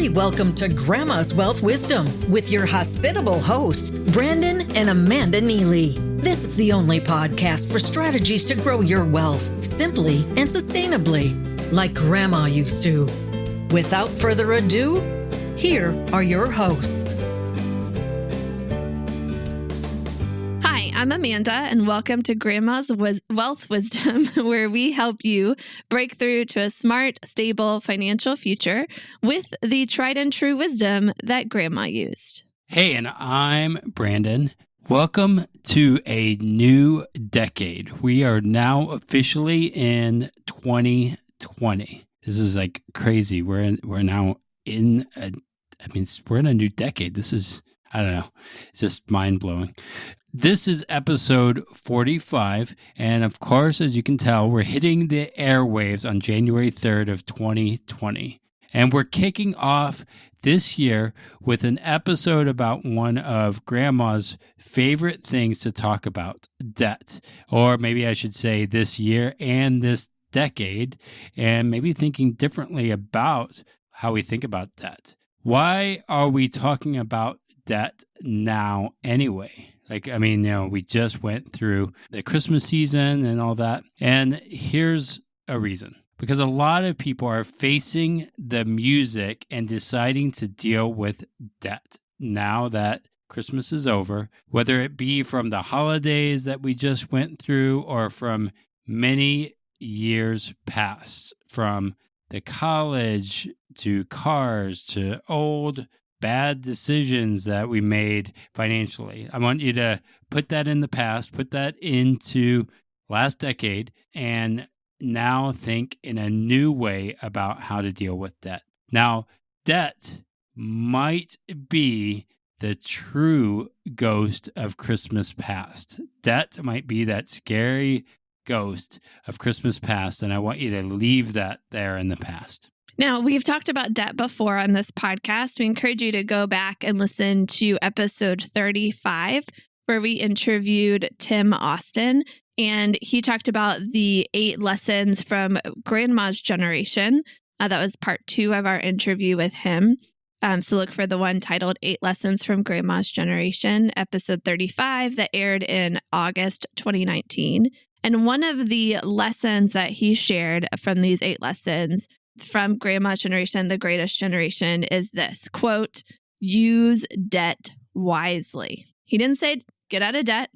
hearty welcome to Grandma's Wealth Wisdom with your hospitable hosts, Brandon and Amanda Neely. This is the only podcast for strategies to grow your wealth simply and sustainably, like Grandma used to. Without further ado, here are your hosts. Hi, I'm Amanda, and welcome to Grandma's Wealth Wisdom, where we help you break through to a smart, stable financial future with the tried and true wisdom that Grandma used. Hey, and I'm Brandon. Welcome to a new decade. We are now officially in 2020. This is like crazy. We're now in we're in a new decade. This is, I don't know, it's just mind-blowing. This is episode 45, and of course, as you can tell, we're hitting the airwaves on January 3rd of 2020. And we're kicking off this year with an episode about one of Grandma's favorite things to talk about, debt. Or maybe I should say this year and this decade, and maybe thinking differently about how we think about debt. Why are we talking about debt now anyway? We just went through the Christmas season and all that. And here's a reason. Because a lot of people are facing the music and deciding to deal with debt now that Christmas is over, whether it be from the holidays that we just went through or from many years past, from the college to cars to old bad decisions that we made financially. I want you to put that in the past, put that into last decade, and now think in a new way about how to deal with debt. Now, debt might be the true ghost of Christmas past. Debt might be that scary ghost of Christmas past, and I want you to leave that there in the past. Now, we've talked about debt before on this podcast. We encourage you to go back and listen to episode 35, where we interviewed Tim Austin, and he talked about the 8 lessons from Grandma's generation. That was part 2 of our interview with him. So look for the one titled 8 Lessons from Grandma's Generation, episode 35, that aired in August 2019. And one of the lessons that he shared from these 8 lessons from Grandma's generation, the greatest generation, is this, quote, use debt wisely. He didn't say get out of debt.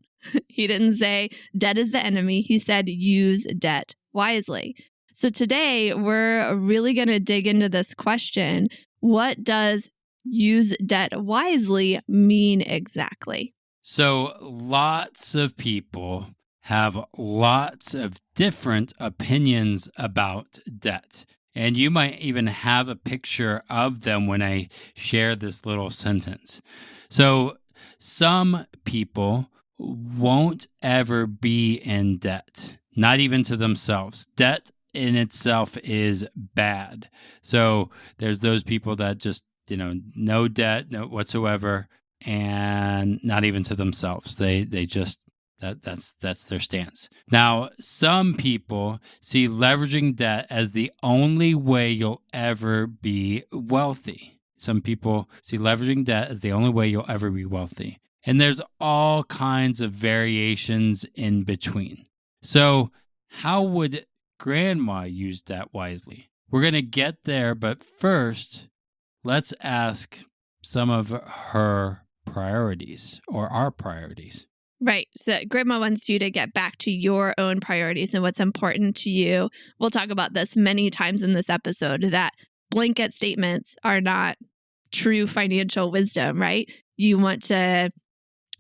He didn't say debt is the enemy. He said use debt wisely. So today we're really going to dig into this question. What does use debt wisely mean exactly? So lots of people have lots of different opinions about debt. And you might even have a picture of them when I share this little sentence. So some people won't ever be in debt, not even to themselves. Debt in itself is bad. So there's those people that just, no debt, no whatsoever, and not even to themselves. They just That's their stance. Now, some people see leveraging debt as the only way you'll ever be wealthy. Some people see leveraging debt as the only way you'll ever be wealthy. And there's all kinds of variations in between. So how would Grandma use debt wisely? We're going to get there, but first, let's ask some of her priorities or our priorities. Right. So Grandma wants you to get back to your own priorities and what's important to you. We'll talk about this many times in this episode, that blanket statements are not true financial wisdom, right? You want to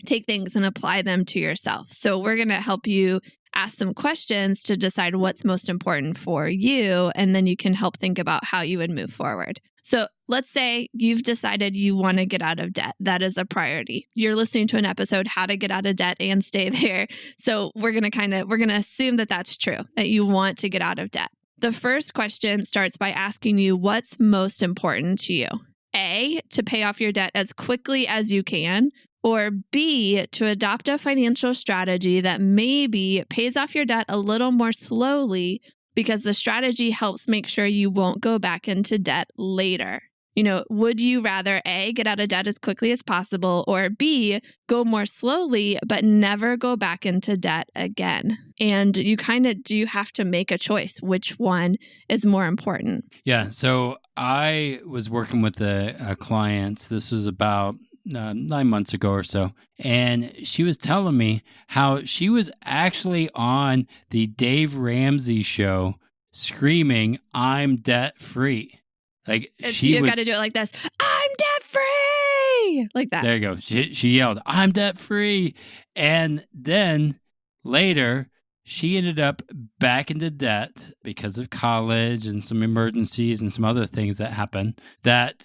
take things and apply them to yourself. So we're going to help you ask some questions to decide what's most important for you, and then you can help think about how you would move forward. So let's say you've decided you want to get out of debt. That is a priority. You're listening to an episode, How to Get Out of Debt and Stay There. So we're going to assume that that's true, that you want to get out of debt. The first question starts by asking you what's most important to you. A, to pay off your debt as quickly as you can, or B, to adopt a financial strategy that maybe pays off your debt a little more slowly because the strategy helps make sure you won't go back into debt later. Would you rather A, get out of debt as quickly as possible, or B, go more slowly, but never go back into debt again? And you kind of do have to make a choice. Which one is more important? Yeah. So I was working with a client. This was about 9 months ago or so. And she was telling me how she was actually on the Dave Ramsey show screaming, "I'm debt free." Like you got to do it like this. I'm debt free. Like that. There you go. She yelled, "I'm debt free." And then later, she ended up back into debt because of college and some emergencies and some other things that happened, that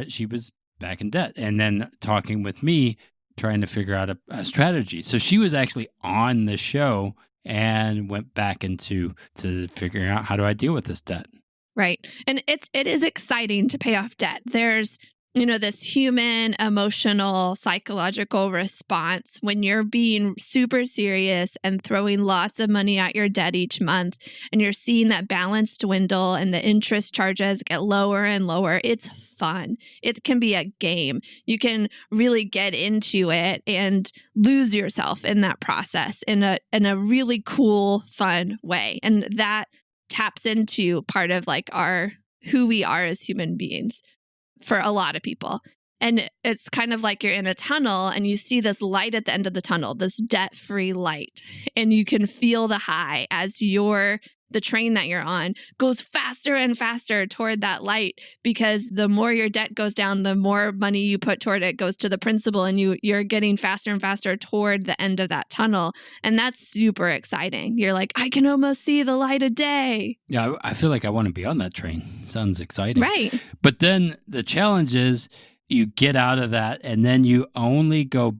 she was back in debt. And then talking with me, trying to figure out a strategy. So she was actually on the show and went back into figuring out, how do I deal with this debt? Right. And it is exciting to pay off debt. There's, this human, emotional, psychological response when you're being super serious and throwing lots of money at your debt each month, and you're seeing that balance dwindle and the interest charges get lower and lower. It's fun. It can be a game. You can really get into it and lose yourself in that process in a really cool, fun way. And that taps into part of like who we are as human beings for a lot of people. And it's kind of like you're in a tunnel and you see this light at the end of the tunnel, this debt-free light, and you can feel the high as the train that you're on goes faster and faster toward that light, because the more your debt goes down, the more money you put toward it goes to the principal, and you're getting faster and faster toward the end of that tunnel. And that's super exciting. You're like, I can almost see the light of day. Yeah, I feel like I want to be on that train. Sounds exciting. Right. But then the challenge is you get out of that, and then you go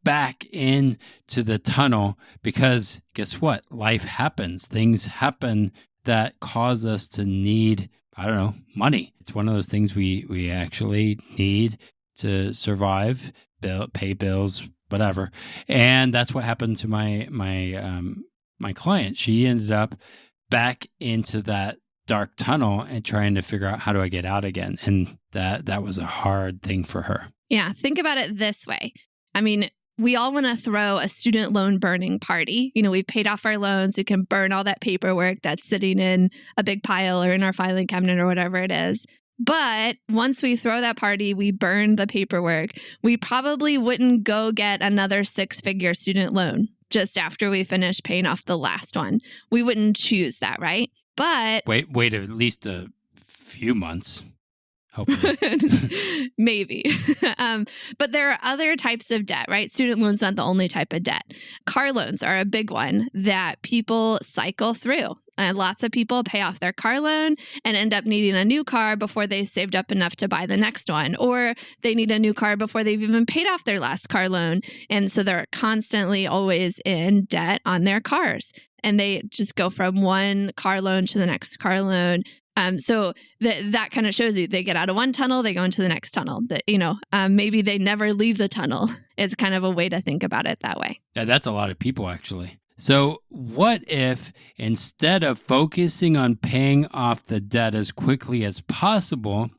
back into the tunnel, because guess what? Life happens. Things happen that cause us to need, money. It's one of those things we actually need to survive, pay bills, whatever. And that's what happened to my client. She ended up back into that dark tunnel and trying to figure out, how do I get out again? And that was a hard thing for her. Yeah. Think about it this way. I mean, we all want to throw a student loan burning party. We've paid off our loans. We can burn all that paperwork that's sitting in a big pile or in our filing cabinet or whatever it is. But once we throw that party, we burn the paperwork. We probably wouldn't go get another 6-figure student loan just after we finish paying off the last one. We wouldn't choose that, right? But wait at least a few months. Hopefully. Maybe. But there are other types of debt, right? Student loans not the only type of debt. Car loans are a big one that people cycle through. Lots of people pay off their car loan and end up needing a new car before they saved up enough to buy the next one. Or they need a new car before they've even paid off their last car loan. And so they're constantly always in debt on their cars. And they just go from one car loan to the next car loan. So that kind of shows you they get out of one tunnel, they go into the next tunnel. That maybe they never leave the tunnel. It's kind of a way to think about it that way. Yeah, that's a lot of people, actually. So what if instead of focusing on paying off the debt as quickly as possible,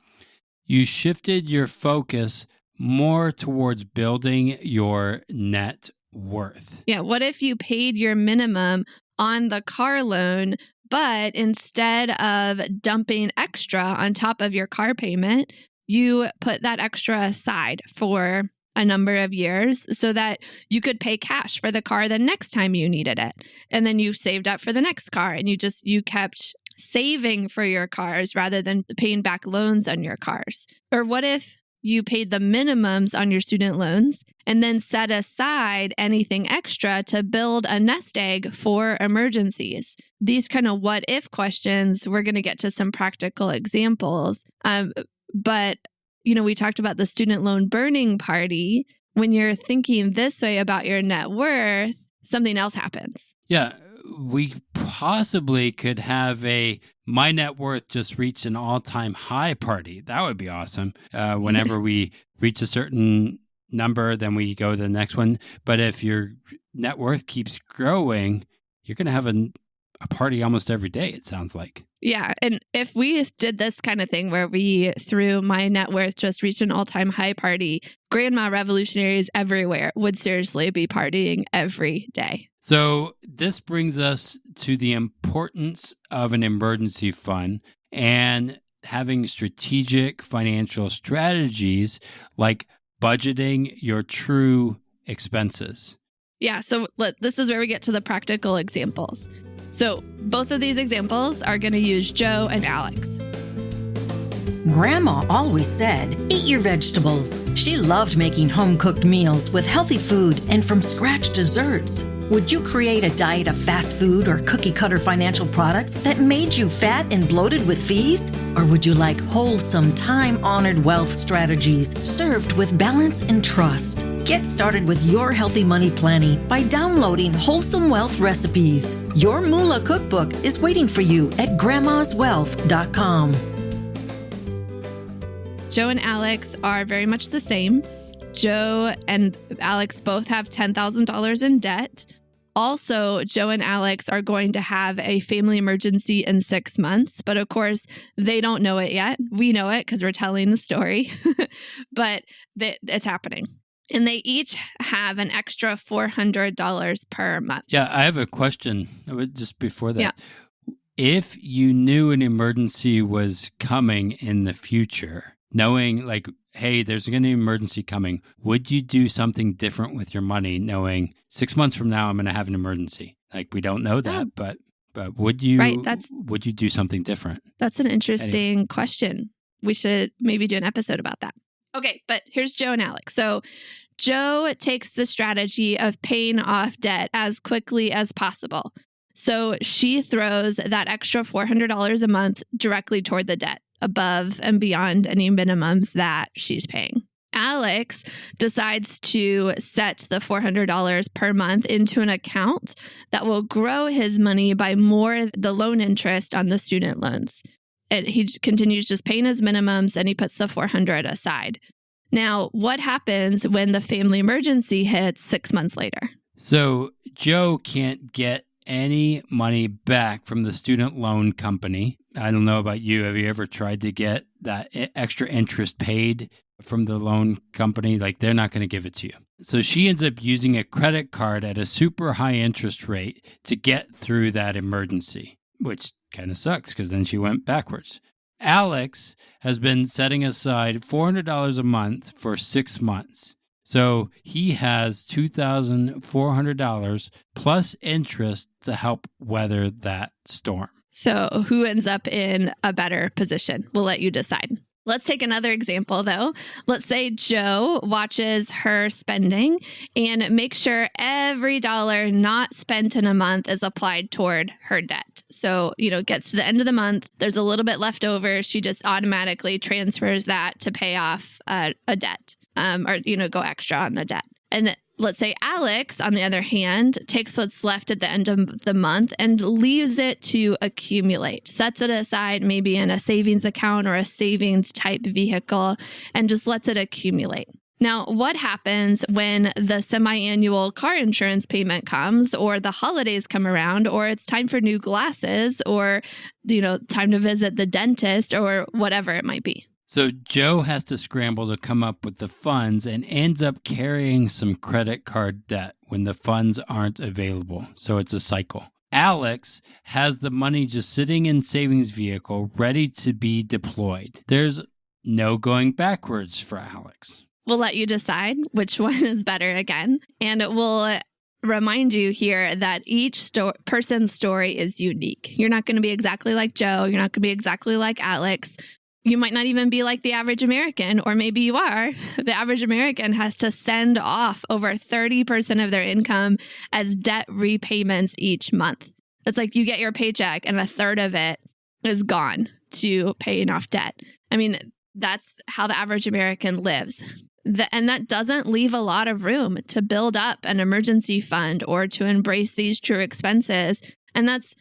you shifted your focus more towards building your net worth? Yeah. What if you paid your minimum on the car loan, but instead of dumping extra on top of your car payment, you put that extra aside for a number of years so that you could pay cash for the car the next time you needed it. And then you saved up for the next car, and you kept saving for your cars rather than paying back loans on your cars. Or what if you paid the minimums on your student loans and then set aside anything extra to build a nest egg for emergencies? These kind of what if questions, we're going to get to some practical examples. But we talked about the student loan burning party. When you're thinking this way about your net worth, something else happens. Yeah, we possibly could have my net worth just reached an all-time high party. That would be awesome. Whenever we reach a certain number, then we go to the next one. But if your net worth keeps growing, you're going to have a party almost every day, it sounds like. Yeah. And if we did this kind of thing where we, through my net worth, just reached an all-time high party, grandma revolutionaries everywhere would seriously be partying every day. So this brings us to the importance of an emergency fund and having strategic financial strategies like budgeting your true expenses. Yeah, so this is where we get to the practical examples. So both of these examples are going to use Joe and Alex. Grandma always said, eat your vegetables. She loved making home-cooked meals with healthy food and from-scratch desserts. Would you create a diet of fast food or cookie-cutter financial products that made you fat and bloated with fees? Or would you like wholesome, time-honored wealth strategies served with balance and trust? Get started with your healthy money planning by downloading Wholesome Wealth Recipes. Your Moolah cookbook is waiting for you at grandmaswealth.com. Joe and Alex are very much the same. Joe and Alex both have $10,000 in debt. Also, Joe and Alex are going to have a family emergency in 6 months, but of course, they don't know it yet. We know it because we're telling the story, but it's happening. And they each have an extra $400 per month. Yeah, I have a question just before that. Yeah. If you knew an emergency was coming in the future, knowing like, hey, there's going to be an emergency coming, would you do something different with your money knowing 6 months from now I'm going to have an emergency? Like, we don't know that, but would you would you do something different? That's an interesting question. We should maybe do an episode about that. Okay, but here's Joe and Alex. So Joe takes the strategy of paying off debt as quickly as possible. So she throws that extra $400 a month directly toward the debt, above and beyond any minimums that she's paying. Alex decides to set the $400 per month into an account that will grow his money by more the loan interest on the student loans. And he continues just paying his minimums and he puts the $400 aside. Now, what happens when the family emergency hits 6 months later? So Joe can't get any money back from the student loan company. I don't know about you. Have you ever tried to get that extra interest paid from the loan company? Like, they're not going to give it to you. So she ends up using a credit card at a super high interest rate to get through that emergency, which kind of sucks because then she went backwards. Alex has been setting aside $400 a month for 6 months. So he has $2,400 plus interest to help weather that storm. So who ends up in a better position? We'll let you decide. Let's take another example, though. Let's say Joe watches her spending and makes sure every dollar not spent in a month is applied toward her debt. So, gets to the end of the month, there's a little bit left over. She just automatically transfers that to pay off a debt or go extra on the debt. And let's say Alex, on the other hand, takes what's left at the end of the month and leaves it to accumulate, sets it aside maybe in a savings account or a savings type vehicle, and just lets it accumulate. Now, what happens when the semi-annual car insurance payment comes, or the holidays come around, or it's time for new glasses, or, time to visit the dentist, or whatever it might be? So Joe has to scramble to come up with the funds and ends up carrying some credit card debt when the funds aren't available. So it's a cycle. Alex has the money just sitting in savings vehicle ready to be deployed. There's no going backwards for Alex. We'll let you decide which one is better again. And it will remind you here that each person's story is unique. You're not going to be exactly like Joe. You're not going to be exactly like Alex. You might not even be like the average American, or maybe you are. The average American has to send off over 30% of their income as debt repayments each month. It's like you get your paycheck and a third of it is gone to paying off debt. I mean, that's how the average American lives. And that doesn't leave a lot of room to build up an emergency fund or to embrace these true expenses. And that's,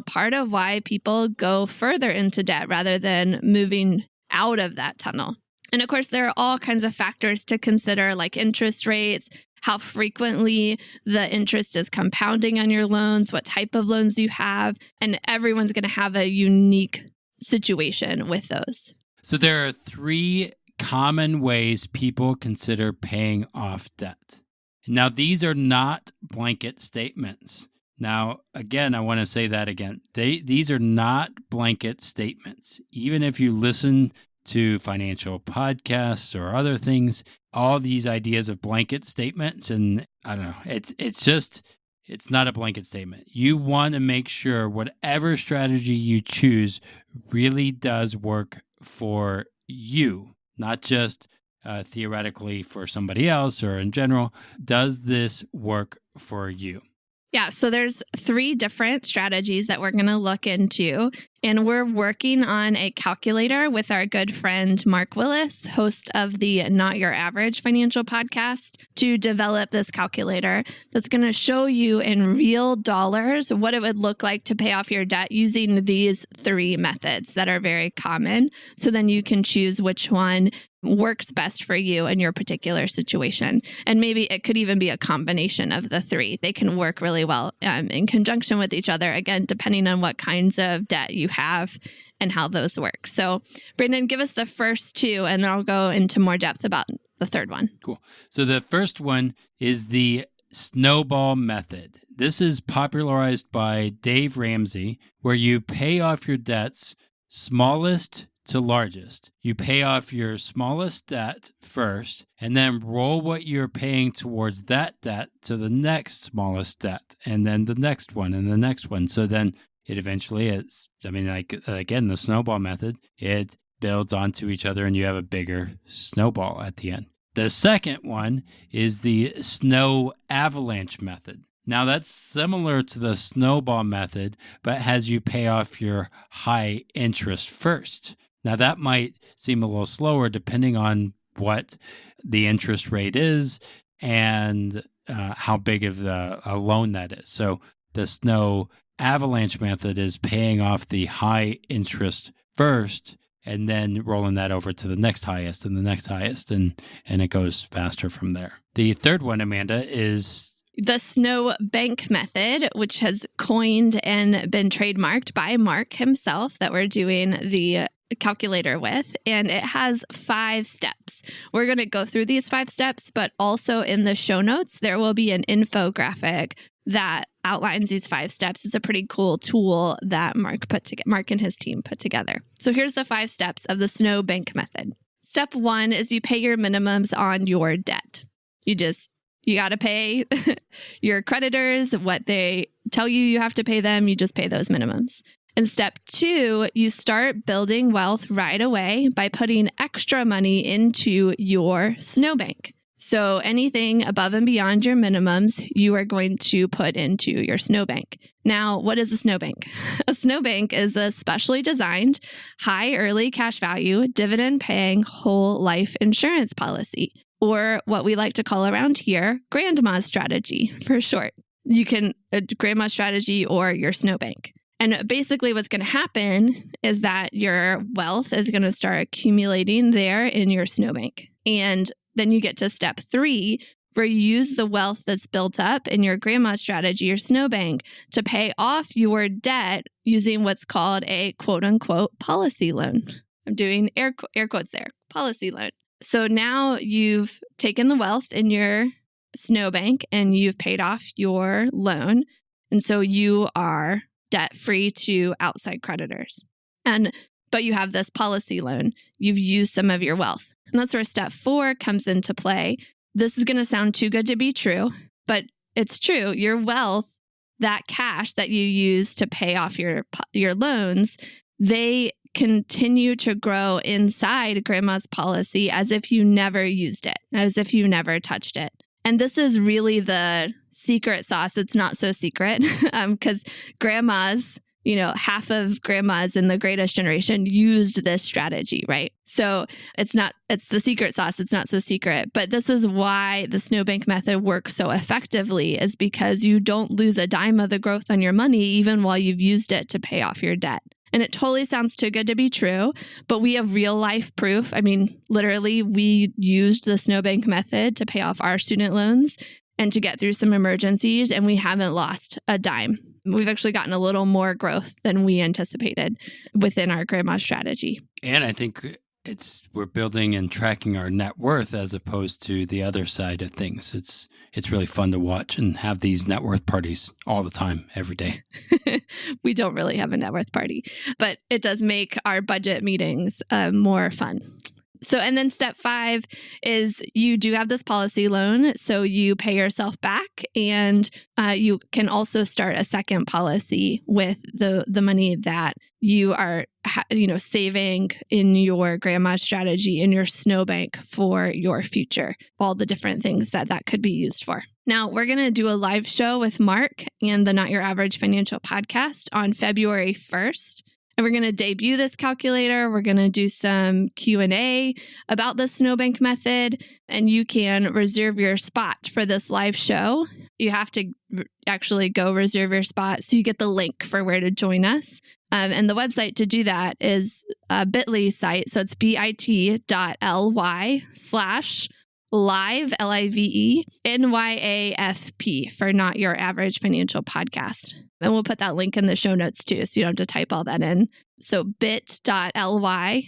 part of why people go further into debt rather than moving out of that tunnel. And of course, there are all kinds of factors to consider, like interest rates, how frequently the interest is compounding on your loans, what type of loans you have, and everyone's going to have a unique situation with those. So there are 3 common ways people consider paying off debt. Now, these are not blanket statements. Now, again, I want to say that again. These are not blanket statements. Even if you listen to financial podcasts or other things, all these ideas of blanket statements, and I don't know, it's not a blanket statement. You want to make sure whatever strategy you choose really does work for you, not just theoretically for somebody else or in general. Does this work for you? Yeah, so there's 3 different strategies that we're going to look into, and we're working on a calculator with our good friend Mark Willis, host of the Not Your Average Financial Podcast, to develop this calculator that's going to show you in real dollars what it would look like to pay off your debt using these 3 methods that are very common. So then you can choose which one works best for you in your particular situation. And maybe it could even be a combination of the 3. They can work really well in conjunction with each other, again, depending on what kinds of debt you have and how those work. So, Brandon, give us the first 2, and then I'll go into more depth about the third one. Cool. So the first one is the snowball method. This is popularized by Dave Ramsey, where you pay off your debts smallest to largest. You pay off your smallest debt first, and then roll what you're paying towards that debt to the next smallest debt, and then the next one, and the next one. So then it eventually is, again, the snowball method, it builds onto each other, and you have a bigger snowball at the end. The second one is the snow avalanche method. Now, that's similar to the snowball method, but has you pay off your high interest first. Now, that might seem a little slower depending on what the interest rate is and how big of a loan that is. So the snow avalanche method is paying off the high interest first and then rolling that over to the next highest and the next highest, and it goes faster from there. The third one, Amanda, is the snow bank method, which has coined and been trademarked by Mark himself, that we're doing the calculator with, and it has 5 steps. We're going to go through these 5 steps, but also in the show notes, there will be an infographic that outlines these 5 steps. It's a pretty cool tool that Mark and his team put together. So here's the 5 steps of the snow bank method. Step 1 is you pay your minimums on your debt. You got to pay your creditors what they tell you have to pay them. You just pay those minimums. In step 2, you start building wealth right away by putting extra money into your snowbank. So anything above and beyond your minimums, you are going to put into your snowbank. Now, what is a snowbank? A snowbank is a specially designed, high early cash value, dividend-paying whole life insurance policy, or what we like to call around here, grandma's strategy for short. You can grandma's strategy or your snowbank. And basically what's going to happen is that your wealth is going to start accumulating there in your snowbank. And then you get to step 3, where you use the wealth that's built up in your grandma's strategy, your snowbank, to pay off your debt using what's called a quote unquote policy loan. I'm doing air quotes there, policy loan. So now you've taken the wealth in your snowbank and you've paid off your loan. And so you are debt-free to outside creditors. But you have this policy loan. You've used some of your wealth. And that's where step 4 comes into play. This is going to sound too good to be true, but it's true. Your wealth, that cash that you use to pay off your loans, they continue to grow inside grandma's policy as if you never used it, as if you never touched it. And this is really the secret sauce. It's not so secret because grandmas, half of grandmas in the greatest generation used this strategy, right? So it's the secret sauce. It's not so secret. But this is why the snowbank method works so effectively, is because you don't lose a dime of the growth on your money, even while you've used it to pay off your debt. And it totally sounds too good to be true, but we have real life proof. I mean, literally, we used the snowbank method to pay off our student loans. and to get through some emergencies, and we haven't lost a dime. We've actually gotten a little more growth than we anticipated within our grandma strategy. And I think we're building and tracking our net worth as opposed to the other side of things. It's really fun to watch and have these net worth parties all the time, every day. We don't really have a net worth party, but it does make our budget meetings more fun. So, and then step 5 is you do have this policy loan, so you pay yourself back, and you can also start a second policy with the money that you are saving in your grandma strategy, in your snowbank for your future, all the different things that could be used for. Now, we're going to do a live show with Mark and the Not Your Average Financial podcast on February 1st. And we're going to debut this calculator. We're going to do some Q&A about the snowbank method, and you can reserve your spot for this live show. You have to actually go reserve your spot, so you get the link for where to join us. And the website to do that is a bit.ly site. So it's bit.ly/live, LIVE, NYAFP for Not Your Average Financial Podcast. And we'll put that link in the show notes too, so you don't have to type all that in. So bit.ly/live,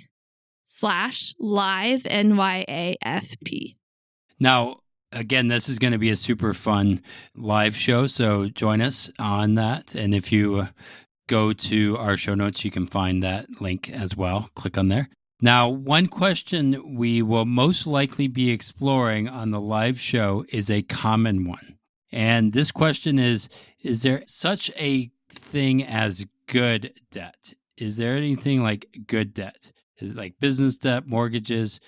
NYAFP. Now, again, this is going to be a super fun live show, so join us on that. And if you go to our show notes, you can find that link as well. Click on there. Now, one question we will most likely be exploring on the live show is a common one. And this question is there such a thing as good debt? Is there anything like good debt? Is it like business debt, mortgages?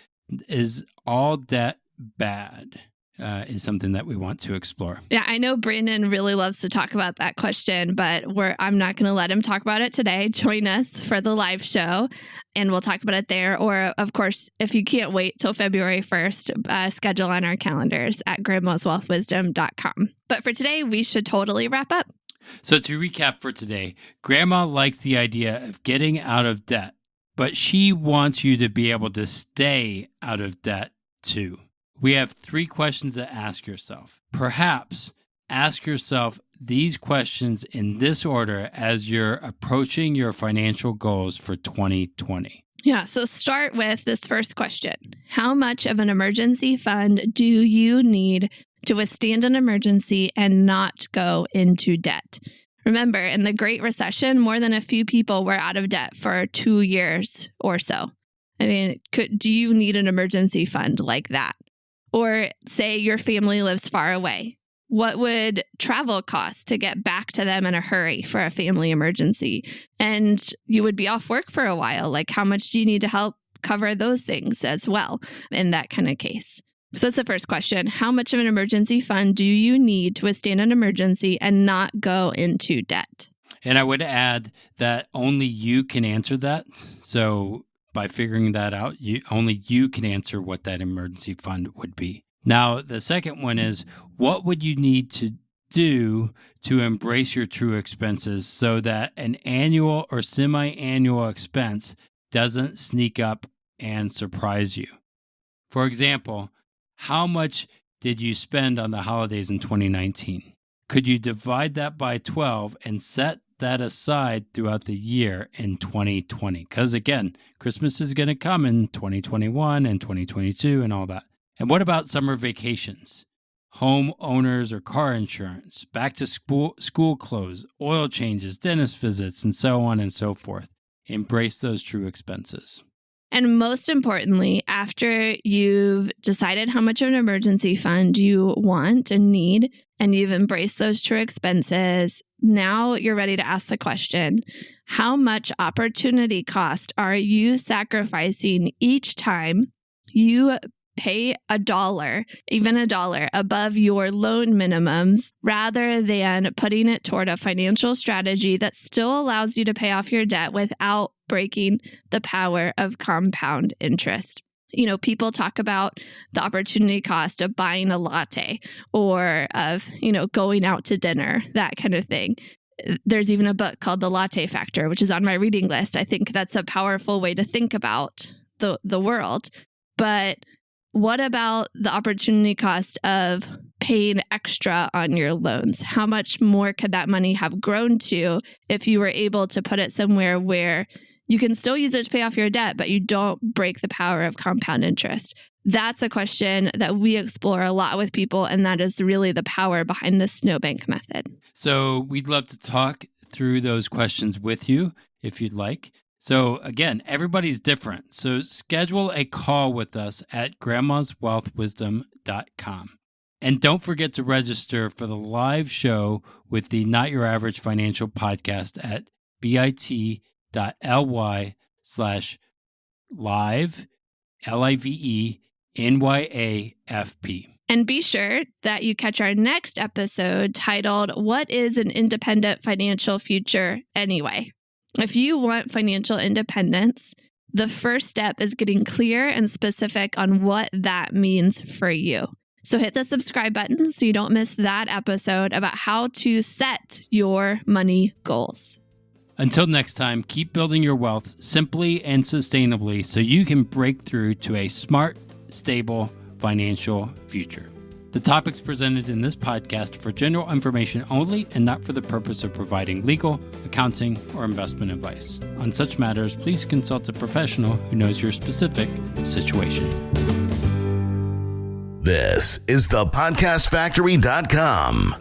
Is all debt bad? Is something that we want to explore. Yeah, I know Brandon really loves to talk about that question, but I'm not going to let him talk about it today. Join us for the live show, and we'll talk about it there. Or, of course, if you can't wait till February 1st, schedule on our calendars at grandmaswealthwisdom.com. But for today, we should totally wrap up. So to recap for today, Grandma likes the idea of getting out of debt, but she wants you to be able to stay out of debt too. We have 3 questions to ask yourself. Perhaps ask yourself these questions in this order as you're approaching your financial goals for 2020. Yeah, so start with this first question. How much of an emergency fund do you need to withstand an emergency and not go into debt? Remember, in the Great Recession, more than a few people were out of debt for 2 years or so. I mean, do you need an emergency fund like that? Or say your family lives far away. What would travel cost to get back to them in a hurry for a family emergency? And you would be off work for a while. Like, how much do you need to help cover those things as well in that kind of case? So that's the first question. How much of an emergency fund do you need to withstand an emergency and not go into debt? And I would add that only you can answer that. So by figuring that out, only you can answer what that emergency fund would be. Now, the second one is, what would you need to do to embrace your true expenses so that an annual or semi-annual expense doesn't sneak up and surprise you? For example, how much did you spend on the holidays in 2019? Could you divide that by 12 and set that aside throughout the year in 2020? Because again, Christmas is going to come in 2021 and 2022 and all that. And what about summer vacations, home owners or car insurance, back to school clothes, oil changes, dentist visits, and so on and so forth? Embrace those true expenses. And most importantly, after you've decided how much of an emergency fund you want and need, and you've embraced those true expenses, now you're ready to ask the question, how much opportunity cost are you sacrificing each time you pay $1, even $1 above your loan minimums, rather than putting it toward a financial strategy that still allows you to pay off your debt without breaking the power of compound interest? You know, people talk about the opportunity cost of buying a latte or of, going out to dinner, that kind of thing. There's even a book called The Latte Factor, which is on my reading list. I think that's a powerful way to think about the world. But what about the opportunity cost of paying extra on your loans? How much more could that money have grown to if you were able to put it somewhere where you can still use it to pay off your debt, but you don't break the power of compound interest? That's a question that we explore a lot with people, and that is really the power behind the snowbank method. So we'd love to talk through those questions with you if you'd like. So again, everybody's different. So schedule a call with us at grandmaswealthwisdom.com. And don't forget to register for the live show with the Not Your Average Financial Podcast at bit.ly/live, LIVE, And be sure that you catch our next episode titled, What is an Independent Financial Future Anyway? If you want financial independence, the first step is getting clear and specific on what that means for you. So hit the subscribe button so you don't miss that episode about how to set your money goals. Until next time, keep building your wealth simply and sustainably so you can break through to a smart, stable financial future. The topics presented in this podcast are for general information only and not for the purpose of providing legal, accounting, or investment advice. On such matters, please consult a professional who knows your specific situation. This is thepodcastfactory.com.